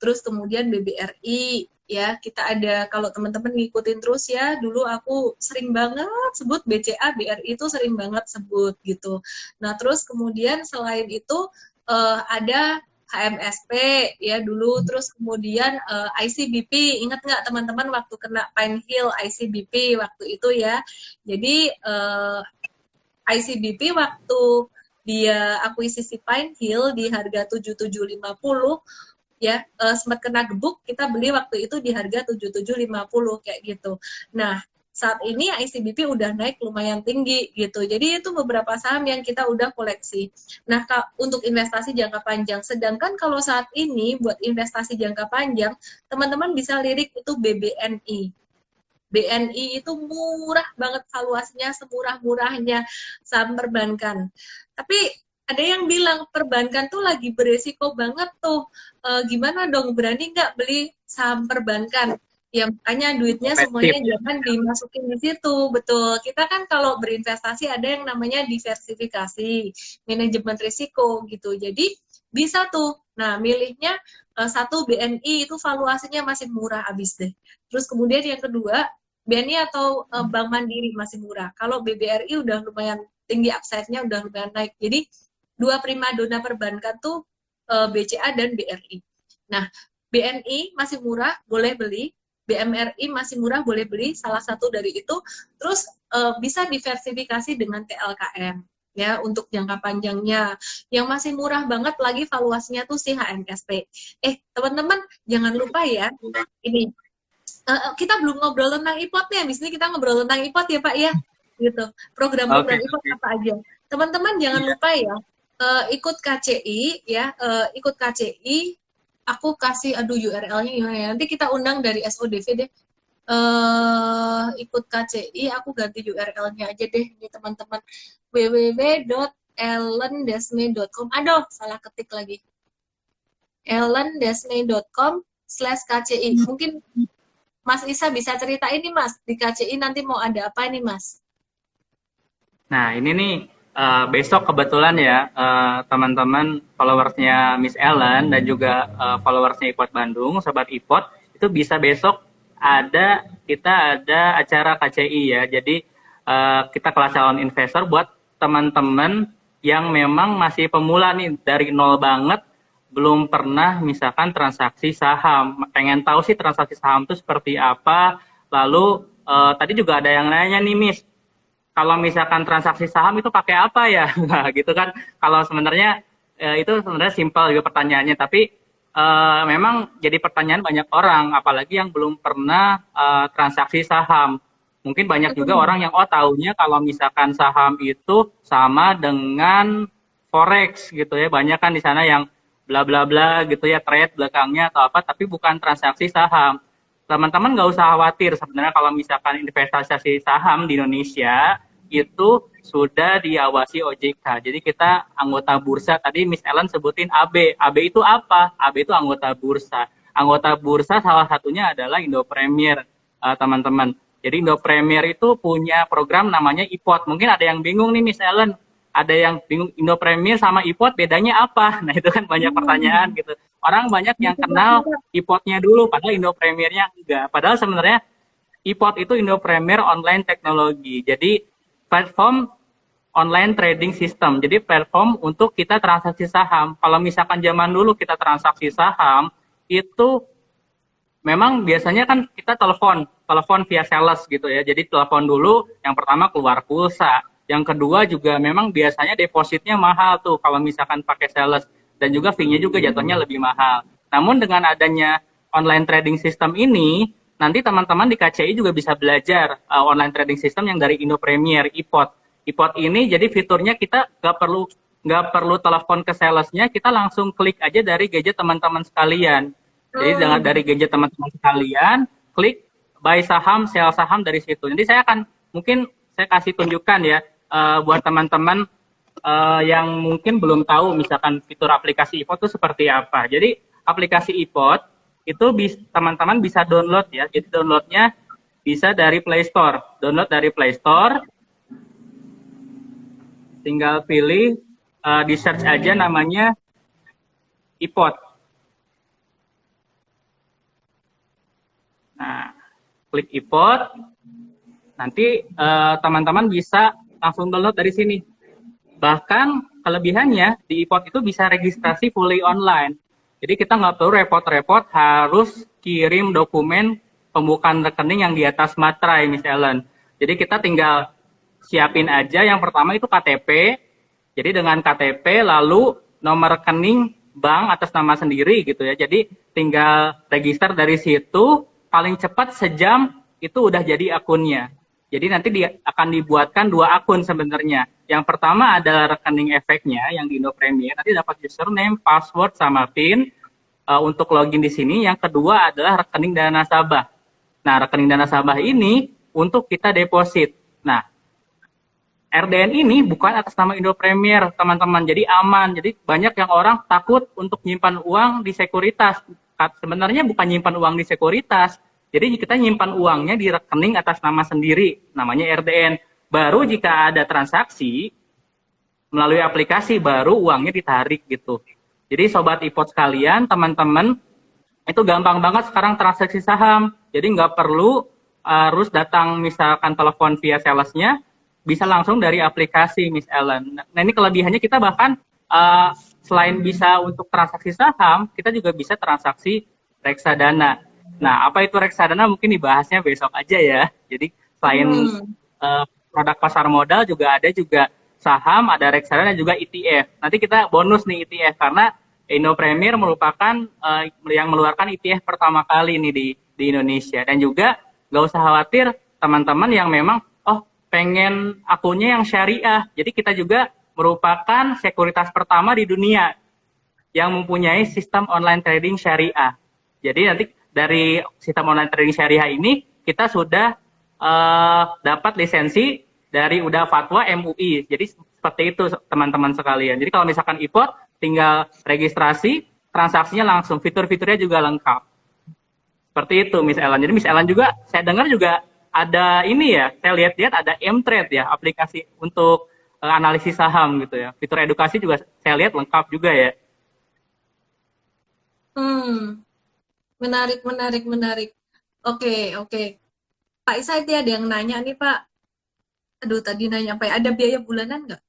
terus kemudian BBRI, ya kita ada, kalau teman-teman ngikutin terus ya, dulu aku sering banget sebut BCA, BRI itu sering banget sebut gitu. Nah terus kemudian selain itu ada HMSP ya dulu, terus kemudian ICBP, ingat nggak teman-teman waktu kena Pine Hill ICBP waktu itu ya. Jadi ICBP waktu dia akuisisi Pine Hill di harga 7750 ya, sempat kena gebuk, kita beli waktu itu di harga 7750 kayak gitu. Nah, saat ini ICBP udah naik lumayan tinggi gitu. Jadi itu beberapa saham yang kita udah koleksi. Nah, untuk investasi jangka panjang. Sedangkan kalau saat ini buat investasi jangka panjang, teman-teman bisa lirik itu BBNI. BNI itu murah banget valuasinya, semurah-murahnya saham perbankan. Tapi ada yang bilang perbankan tuh lagi beresiko banget tuh. Gimana dong, berani nggak beli saham perbankan? Ya makanya duitnya semuanya jangan dimasukin di situ. Betul. Kita kan kalau berinvestasi ada yang namanya diversifikasi, manajemen risiko gitu. Jadi bisa tuh. Nah, milihnya satu BNI itu valuasinya masih murah abis deh. Terus kemudian yang kedua, BNI atau Bank Mandiri masih murah. Kalau BBRI udah lumayan tinggi, upside-nya udah lumayan naik. Jadi dua primadona perbankan tuh BCA dan BRI. Nah, BNI masih murah, boleh beli. BMRI masih murah, boleh beli. Salah satu dari itu. Terus bisa diversifikasi dengan TLKM ya untuk jangka panjangnya. Yang masih murah banget lagi valuasinya tuh si HMSP. Teman-teman jangan lupa ya, ini kita belum ngobrol tentang IPOT nih. Habis ini kita ngobrol tentang IPOT ya Pak ya. Gitu. Program-program IPOT apa aja. Teman-teman jangan lupa ya, ikut KCI ya, ikut KCI. Aku kasih URL-nya gimana ya. Nanti kita undang dari SODV deh. Ikut KCI, aku ganti URL-nya aja deh nih teman-teman. www.ellendesme.com. Aduh, salah ketik lagi. ellendesme.com/KCI. Mungkin Mas Isa bisa cerita ini Mas, di KCI nanti mau ada apa nih Mas? Nah, ini nih besok kebetulan ya teman-teman followersnya Miss Ellen dan juga followersnya IPOT Bandung, Sobat IPOT, itu bisa besok kita ada acara KCI ya. Jadi kita kelas calon investor buat teman-teman yang memang masih pemula nih, dari nol banget, belum pernah misalkan transaksi saham. Pengen tahu sih transaksi saham itu seperti apa. Lalu tadi juga ada yang nanya nih Miss, kalau misalkan transaksi saham itu pakai apa ya? Nah, gitu kan. Kalau sebenarnya itu sebenarnya simpel juga pertanyaannya, tapi memang jadi pertanyaan banyak orang, apalagi yang belum pernah transaksi saham. Mungkin banyak juga orang yang taunya kalau misalkan saham itu sama dengan forex gitu ya. Banyak kan di sana yang bla bla bla gitu ya, trade belakangnya atau apa, tapi bukan transaksi saham. Teman-teman nggak usah khawatir sebenarnya kalau misalkan investasi saham di Indonesia itu sudah diawasi OJK. Jadi kita anggota bursa, tadi Miss Ellen sebutin AB. AB itu apa? AB itu anggota bursa. Anggota bursa salah satunya adalah Indo Premier, teman-teman. Jadi Indo Premier itu punya program namanya IPOT. Mungkin ada yang bingung nih Miss Ellen, ada yang bingung Indo Premier sama IPOT bedanya apa? Nah itu kan banyak pertanyaan gitu. Orang banyak yang kenal IPOT-nya dulu, padahal Indo Premier-nya enggak. Padahal sebenarnya IPOT itu Indo Premier Online Technology. Jadi platform online trading system. Jadi platform untuk kita transaksi saham. Kalau misalkan zaman dulu kita transaksi saham, itu memang biasanya kan kita telepon via sales gitu ya. Jadi telepon dulu, yang pertama keluar pulsa. Yang kedua juga memang biasanya depositnya mahal tuh kalau misalkan pakai sales. Dan juga fee-nya juga jatuhnya lebih mahal. Namun dengan adanya online trading system ini, nanti teman-teman di KCI juga bisa belajar online trading system yang dari Indo Premier, IPOT. IPOT ini jadi fiturnya kita nggak perlu telepon ke salesnya, kita langsung klik aja dari gadget teman-teman sekalian. Jadi dari gadget teman-teman sekalian, klik buy saham, sell saham dari situ. Nanti saya kasih tunjukkan ya buat teman-teman yang mungkin belum tahu misalkan fitur aplikasi IPOT itu seperti apa. Jadi aplikasi IPOT itu teman-teman bisa download ya. Jadi downloadnya bisa dari Play Store. Download dari Play Store. Tinggal pilih, di search aja namanya IPOT. Nah, klik IPOT. Nanti teman-teman bisa langsung download dari sini. Bahkan kelebihannya di IPOT itu bisa registrasi fully online. Jadi kita nggak perlu repot-repot harus kirim dokumen pembukaan rekening yang di atas materai, Miss Ellen. Jadi kita tinggal siapin aja, yang pertama itu KTP. Jadi dengan KTP lalu nomor rekening bank atas nama sendiri gitu ya. Jadi tinggal register dari situ, paling cepat sejam itu udah jadi akunnya. Jadi nanti akan dibuatkan 2 akun sebenarnya. Yang pertama adalah rekening efeknya yang di Indo Premier, nanti dapat username, password, sama PIN untuk login di sini. Yang kedua adalah rekening dana nasabah. Nah, rekening dana nasabah ini untuk kita deposit. Nah, RDN ini bukan atas nama Indo Premier, teman-teman. Jadi aman. Jadi banyak yang orang takut untuk nyimpan uang di sekuritas. Sebenarnya bukan nyimpan uang di sekuritas. Jadi kita nyimpan uangnya di rekening atas nama sendiri, namanya RDN. Baru jika ada transaksi melalui aplikasi, baru uangnya ditarik gitu. Jadi sobat iPod sekalian, teman-teman, itu gampang banget sekarang transaksi saham. Jadi nggak perlu harus datang misalkan telepon via salesnya, bisa langsung dari aplikasi Miss Ellen. Nah ini kelebihannya kita bahkan selain bisa untuk transaksi saham, kita juga bisa transaksi reksadana. Nah apa itu reksadana mungkin dibahasnya besok aja ya. Jadi selain produk pasar modal juga ada juga saham, ada reksadana dan juga ETF. Nanti kita bonus nih ETF karena Indo Premier merupakan yang mengeluarkan ETF pertama kali nih di Indonesia. Dan juga nggak usah khawatir teman-teman yang memang pengen akunnya yang syariah. Jadi kita juga merupakan sekuritas pertama di dunia yang mempunyai sistem online trading syariah. Jadi nanti dari sistem online trading syariah ini kita sudah dapat lisensi dari udah fatwa MUI. Jadi seperti itu teman-teman sekalian. Jadi kalau misalkan iPod tinggal registrasi, transaksinya langsung, fitur-fiturnya juga lengkap. Seperti itu Miss Ellen. Jadi Miss Ellen juga, saya dengar juga ada ini ya, saya lihat-lihat ada M-Trade ya, aplikasi untuk analisis saham gitu ya. Fitur edukasi juga saya lihat lengkap juga ya. Menarik, menarik, menarik. Oke. Pak Isa, itu ada yang nanya nih Pak. Aduh, tadi nanya apa ya? Ada biaya bulanan nggak?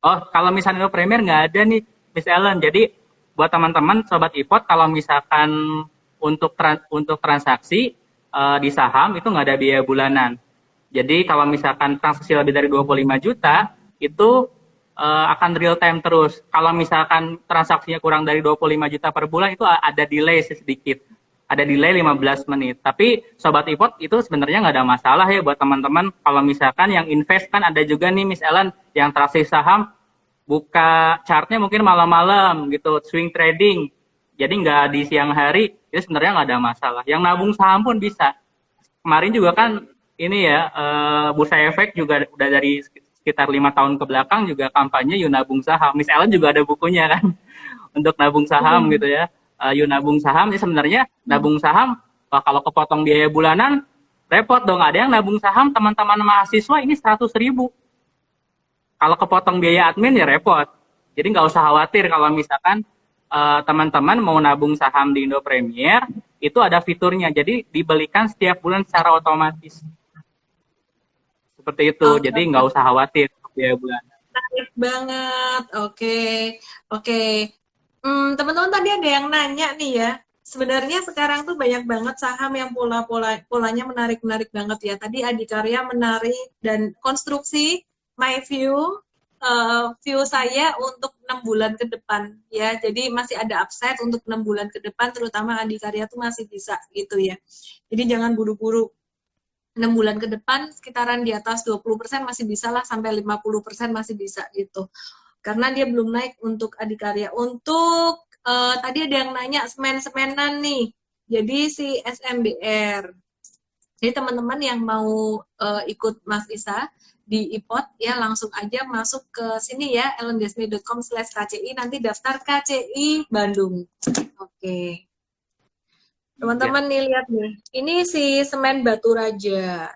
Oh, kalau misalnya Premier nggak ada nih, Miss Ellen. Jadi buat teman-teman sobat iPod, kalau misalkan untuk transaksi di saham itu nggak ada biaya bulanan. Jadi kalau misalkan transaksi lebih dari 25 juta itu akan real time terus. Kalau misalkan transaksinya kurang dari 25 juta per bulan itu ada delay sedikit. Ada delay 15 menit. Tapi Sobat iPod itu sebenarnya nggak ada masalah ya buat teman-teman. Kalau misalkan yang invest kan ada juga nih Miss Ellen yang transaksi saham buka chartnya mungkin malam-malam gitu, swing trading. Jadi nggak di siang hari, itu sebenarnya nggak ada masalah. Yang nabung saham pun bisa. Kemarin juga kan ini ya, Bursa Efek juga udah dari sekitar 5 tahun ke belakang juga kampanye yuk nabung saham. Miss Ellen juga ada bukunya kan untuk nabung saham gitu ya. Yuk nabung saham, ya sebenarnya nabung saham kalau kepotong biaya bulanan repot dong. Ada yang nabung saham teman-teman mahasiswa ini 100.000. Kalau kepotong biaya admin ya repot. Jadi nggak usah khawatir kalau misalkan teman-teman mau nabung saham di Indo Premier, itu ada fiturnya. Jadi dibelikan setiap bulan secara otomatis. Seperti itu. Jadi nggak usah khawatir biaya bulanan. Menarik banget. Oke. Teman-teman tadi ada yang nanya nih ya. Sebenarnya sekarang tuh banyak banget saham yang polanya menarik banget ya. Tadi Adikarya menarik dan konstruksi my view saya untuk 6 bulan ke depan ya. Jadi masih ada upside untuk 6 bulan ke depan, terutama Adikarya tuh masih bisa gitu ya. Jadi jangan buru-buru. 6 bulan ke depan sekitaran di atas 20% masih bisa lah, sampai 50% masih bisa gitu. Karena dia belum naik untuk Adikarya. Untuk tadi ada yang nanya semen-semenan nih. Jadi si SMBR. Jadi teman-teman yang mau ikut Mas Isa di iPod ya langsung aja masuk ke sini ya, ellendesmi.com/KCI, nanti daftar KCI Bandung. Oke. Teman-teman nih lihat nih. Ini si semen Batu Raja.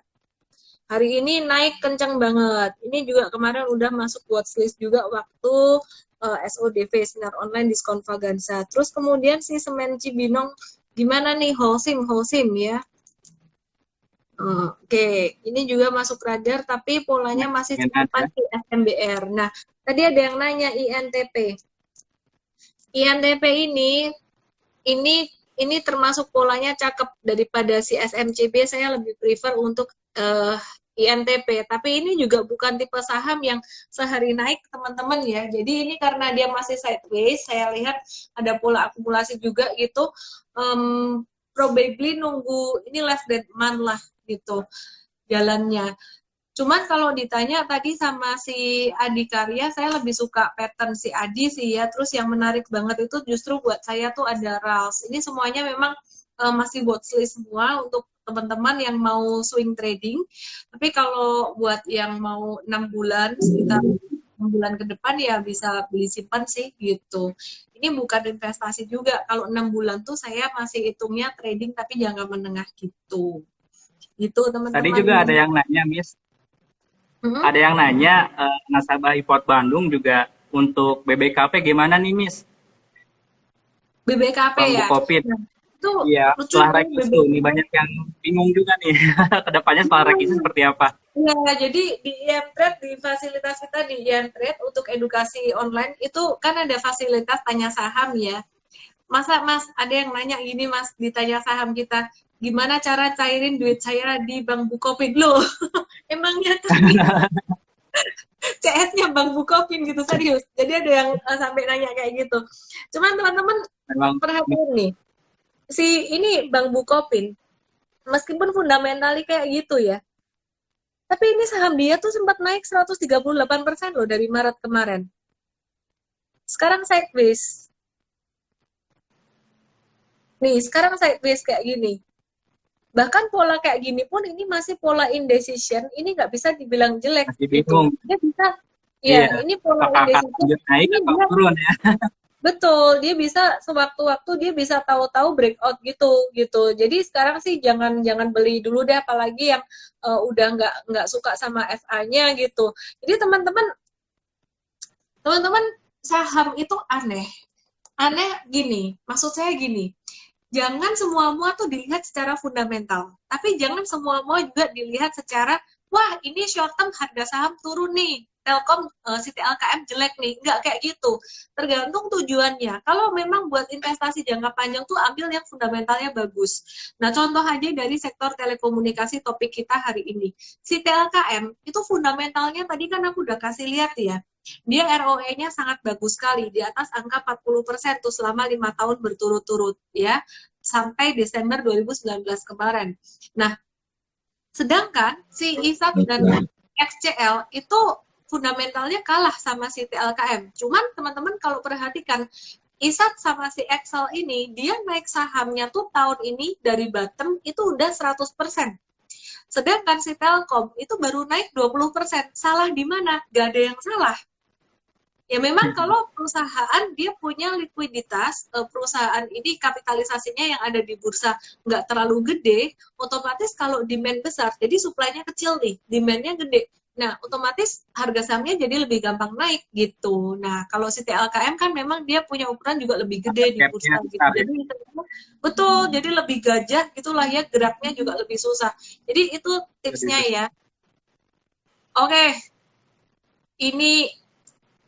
Hari ini naik kencang banget. Ini juga kemarin udah masuk watchlist juga waktu SODV, Sinar Online Diskon Vaganza. Terus kemudian si semen Cibinong gimana nih? Holcim ya. Oke, ini juga masuk radar tapi polanya masih cepat di SMBR. Nah, tadi ada yang nanya INTP. INTP ini termasuk polanya cakep daripada si SMCB. Saya lebih prefer untuk INTP, tapi ini juga bukan tipe saham yang sehari naik teman-teman ya. Jadi ini karena dia masih sideways, saya lihat ada pola akumulasi juga gitu. Probably nunggu ini less than month lah gitu jalannya. Cuman kalau ditanya tadi sama si Adikarya, saya lebih suka pattern si Adi sih ya. Terus yang menarik banget itu justru buat saya tuh ada RALS. Ini semuanya memang masih watchlist semua untuk teman-teman yang mau swing trading. Tapi kalau buat yang mau 6 bulan, sekitar 6 bulan ke depan ya bisa beli simpan sih gitu. Ini bukan investasi juga. Kalau 6 bulan tuh saya masih hitungnya trading tapi jangka menengah gitu. Gitu teman-teman. Tadi juga ada yang nanya, Miss. Ada yang nanya nasabah iPod Bandung juga untuk BBKP gimana nih, Miss? BBKP Bang ya. Bukopin. Nah, itu Iya, lucu setelah nih rekisu nih BBKP. banyak yang bingung juga nih. Kedepannya setelah rekisu seperti apa? Iya, jadi di IM-Trade, di fasilitas kita di IM-Trade untuk edukasi online itu kan ada fasilitas tanya saham ya. Masa Mas ada yang nanya gini Mas, ditanya saham kita, gimana cara cairin duit saya di Bank Bukopin? Loh, emangnya kami CS-nya Bank Bukopin gitu, serius. Jadi ada yang sampai nanya kayak gitu. Cuman teman-teman Memang perhatian nih, si ini Bank Bukopin, meskipun fundamentalnya kayak gitu ya, tapi ini saham dia tuh sempat naik 138% loh dari Maret kemarin. Sekarang sideways. Nih, sekarang sideways kayak gini. Bahkan pola kayak gini pun ini masih pola indecision, ini nggak bisa dibilang jelek masih gitu. bingung. Dia bisa, ya Iya. ini pola Apakah akan indecision, lanjut naik ini atau dia turun ya? betul, dia bisa sewaktu-waktu dia bisa tahu-tahu breakout gitu. Jadi sekarang sih jangan beli dulu deh, apalagi yang udah nggak suka sama FA-nya gitu. Jadi teman-teman saham itu aneh. Aneh gini, maksud saya gini, jangan semua-mua tuh dilihat secara fundamental, tapi jangan semua-mua juga dilihat secara, wah ini short term harga saham turun nih, Telkom, City LKM jelek nih, nggak kayak gitu. Tergantung tujuannya. Kalau memang buat investasi jangka panjang tuh ambil yang fundamentalnya bagus. Nah contoh aja dari sektor telekomunikasi topik kita hari ini. City LKM itu fundamentalnya tadi kan aku udah kasih lihat ya, dia ROE-nya sangat bagus sekali, di atas angka 40% tuh selama 5 tahun berturut-turut ya, sampai Desember 2019 kemarin. Nah, sedangkan si ISAT dan XCL itu fundamentalnya kalah sama si TLKM. Cuman teman-teman kalau perhatikan, ISAT sama si Excel ini, dia naik sahamnya tuh tahun ini dari bottom itu udah 100%. Sedangkan si Telkom itu baru naik 20%. Salah di mana? Gak ada yang salah. Ya memang kalau perusahaan dia punya likuiditas, perusahaan ini kapitalisasinya yang ada di bursa nggak terlalu gede, otomatis kalau demand besar, jadi supply-nya kecil nih, demand-nya gede. Nah, otomatis harga sahamnya jadi lebih gampang naik gitu. Nah, kalau si TLKM kan memang dia punya ukuran juga lebih gede di Capnya bursa gitu. besar ya. Jadi betul, jadi lebih gajah gitulah ya, geraknya juga lebih susah. Jadi itu tipsnya ya. Oke, ini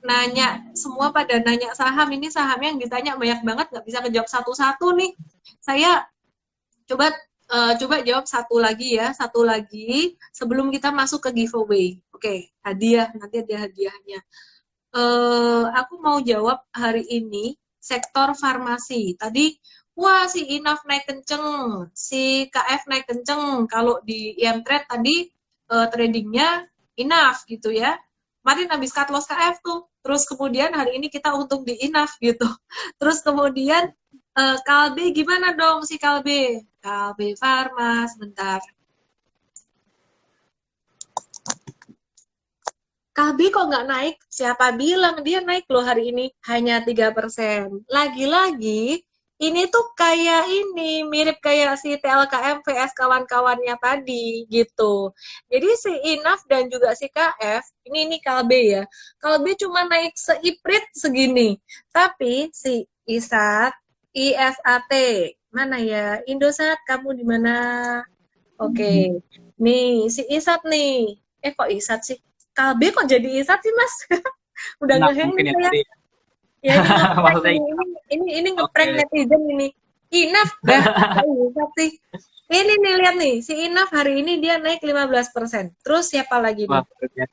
nanya semua pada nanya saham, ini saham yang ditanya banyak banget, nggak bisa kejawab satu-satu nih. Saya coba coba jawab satu lagi sebelum kita masuk ke giveaway. Oke, hadiah, nanti ada hadiahnya. Aku mau jawab hari ini sektor farmasi. Tadi wah si Inaf naik kenceng, si KF naik kenceng. Kalau di IM Trade tadi tradingnya Inaf gitu ya. Kemarin habis cut loss KF tuh. Terus kemudian hari ini kita untung di Inaf gitu. Terus kemudian Kalbe gimana dong si Kalbe? Kalbe Farma sebentar. KB kok nggak naik? Siapa bilang dia naik loh hari ini? Hanya 3%. Lagi-lagi, ini tuh kayak ini, mirip kayak si TLKM vs kawan-kawannya tadi, gitu. Jadi si Inaf dan juga si KF, ini KB ya, KB cuma naik seiprit segini. Tapi si ISAT, ISAT, mana ya? Indosat, kamu di mana? Oke, nih si Isat nih. Kok Isat sih? Kalbe kok jadi Isat sih Mas? Udah Nah, ngeheng mungkin nih ya saya. tadi. Ya ini ngeprank Maksudnya nih. Ini ngeprank oke. netizen ini. Inaf dah, kok Isat sih? Ini nih lihat nih, si Inaf hari ini dia naik 15%. Terus siapa lagi Wah, nih?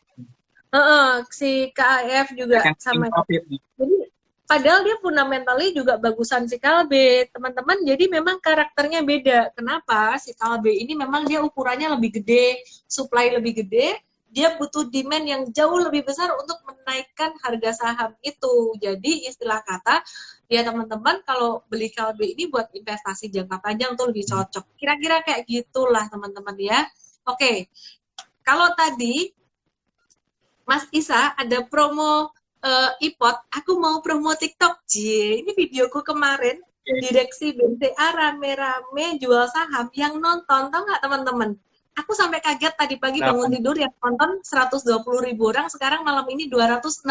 Si KAF juga yang sama. profit nih. Jadi padahal dia fundamentalnya juga bagusan si Kalbe, teman-teman. Jadi memang karakternya beda. Kenapa? Si Kalbe ini memang dia ukurannya lebih gede, supply lebih gede, dia butuh demand yang jauh lebih besar untuk menaikkan harga saham itu. Jadi istilah kata, ya teman-teman kalau beli Kalbe ini buat investasi jangka panjang tuh lebih cocok. Kira-kira kayak gitulah teman-teman ya. Oke, kalau tadi Mas Isa ada promo iPod, aku mau promo TikTok. Ini videoku kemarin, direksi BCA rame-rame jual saham yang nonton, tau nggak teman-teman? Aku sampai kaget tadi pagi bangun tidur yang nonton 120.000 orang, sekarang malam ini 268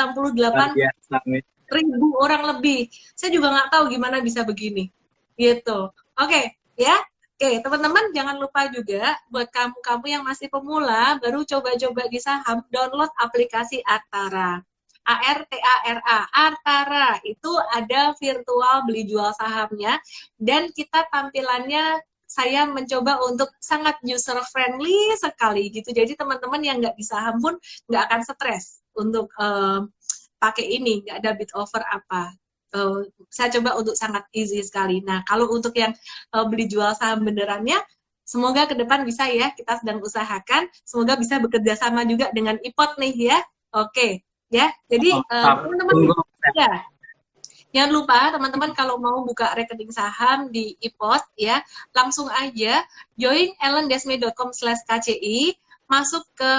biasa nih. ribu orang lebih. Saya juga nggak tahu gimana bisa begini. Gitu. Oke, ya. Oke, teman-teman jangan lupa juga buat kamu-kamu yang masih pemula, baru coba-coba di saham, download aplikasi Artara. ARTARA, Artara. Itu ada virtual beli jual sahamnya, dan kita tampilannya saya mencoba untuk sangat user friendly sekali gitu. Jadi teman-teman yang nggak di saham pun nggak akan stres untuk pakai ini, nggak ada bid offer apa. Saya coba untuk sangat easy sekali. Nah, kalau untuk yang beli jual saham benerannya, semoga ke depan bisa ya, kita sedang usahakan, semoga bisa bekerja sama juga dengan IPOT nih ya. Oke, ya. Jadi teman-teman ya, jangan lupa teman-teman kalau mau buka rekening saham di IPOT ya, langsung aja join ellendesme.com/kci, masuk ke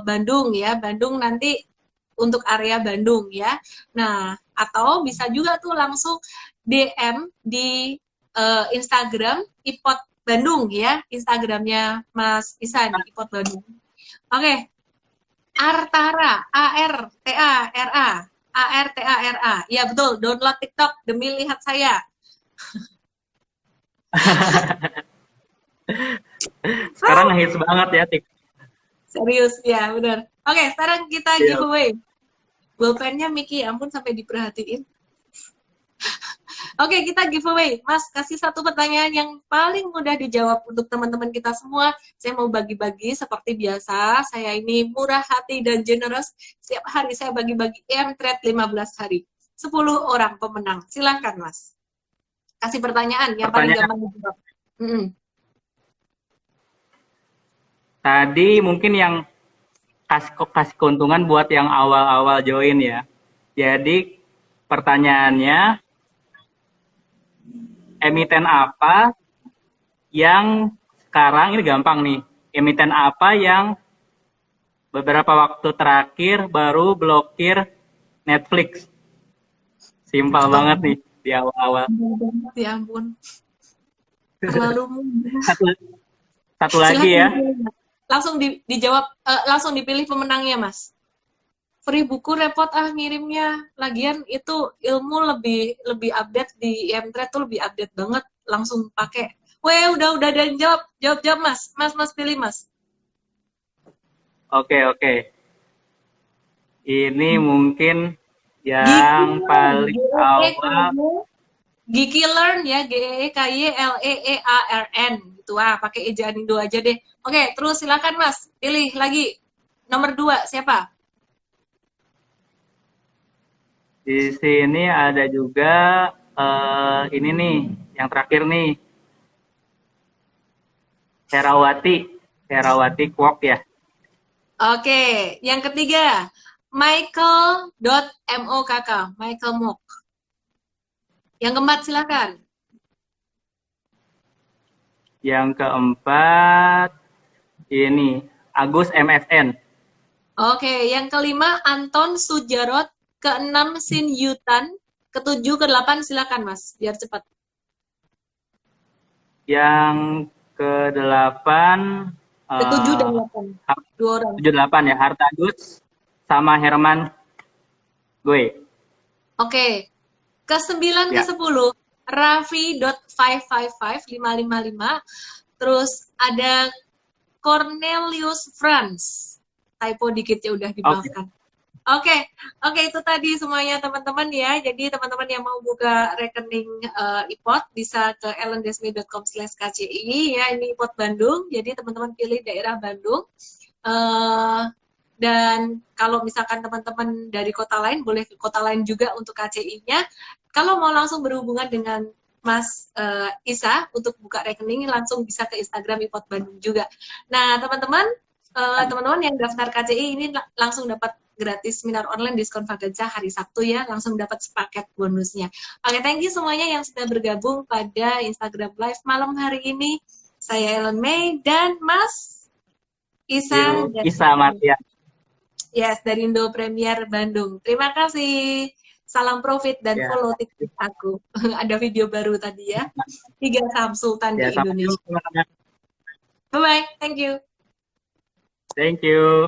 Bandung ya, Bandung nanti untuk area Bandung ya. Nah, atau bisa juga tuh langsung DM di Instagram IPOT Bandung ya, Instagramnya Mas Isan IPOT Bandung. Oke, Artara, ARTARA, ARTARA, ya betul, download TikTok demi lihat saya. Sekarang hits banget ya TikTok. Serius ya, benar. Oke, sekarang kita giveaway. Pulpennya Miki, ampun sampai diperhatiin. Oke, kita giveaway. Mas, kasih satu pertanyaan yang paling mudah dijawab untuk teman-teman kita semua. Saya mau bagi-bagi seperti biasa. Saya ini murah hati dan generous. Setiap hari saya bagi-bagi M-Trade 15 hari. 10 orang pemenang. Silahkan, Mas. Kasih pertanyaan yang paling gampang dijawab. Tadi mungkin yang kasih keuntungan buat yang awal-awal join ya. Jadi pertanyaannya, emiten apa yang sekarang, ini gampang nih, emiten apa yang beberapa waktu terakhir baru blokir Netflix? Simpel banget nih di awal-awal. Ya ampun. Terlalu satu lagi ya. Langsung dijawab, langsung dipilih pemenangnya, Mas. Free buku repot ngirimnya. Lagian itu ilmu lebih update di M-Trade tuh lebih update banget. Langsung pakai. Weh, udah ada yang jawab Mas. Mas pilih, Mas. Oke. Ini mungkin yang paling awal. Giki Learn ya, GEEKYLEEARN gitu. Pakai ejaan Indo aja deh. Oke, terus silakan Mas, pilih lagi. Nomor 2 siapa? Di sini ada juga ini nih, yang terakhir nih. Herawati Kwok ya. Oke, yang ketiga, Michael.mokk, Michael Mok. Yang keempat silakan. Yang keempat ini Agus MFN. Oke, yang kelima Anton Sujarot, keenam Sin Yutan, ketujuh ke-8 silakan Mas, biar cepat. Yang ke-8 ke-7 dan 8. 2 orang. 7-8 ya, Hartagus sama Herman gue. Oke. Ke-9 ya. Ke-10 Raffi.555 terus ada Cornelius Franz. Typo dikit ya, udah dimaafkan. Oke, itu tadi semuanya teman-teman ya. Jadi teman-teman yang mau buka rekening IPOT bisa ke ellendesme.com/kci ya. Ini IPOT Bandung. Jadi teman-teman pilih daerah Bandung. Dan kalau misalkan teman-teman dari kota lain, boleh ke kota lain juga untuk KCI-nya. Kalau mau langsung berhubungan dengan Mas Isa untuk buka rekening, langsung bisa ke Instagram IPOT Bandung juga. Nah, teman-teman yang daftar KCI ini langsung dapat gratis seminar online diskon Fagensa hari Sabtu ya, langsung dapat sepaket bonusnya. Oke, thank you semuanya yang sudah bergabung pada Instagram Live malam hari ini. Saya Ellen May dan Mas Isa Martian. Yes, dari Indo Premier Bandung. Terima kasih. Salam profit dan follow TikTok aku. Ada video baru tadi ya. 3 saham sultan di Indonesia. Bye-bye. Thank you. Thank you.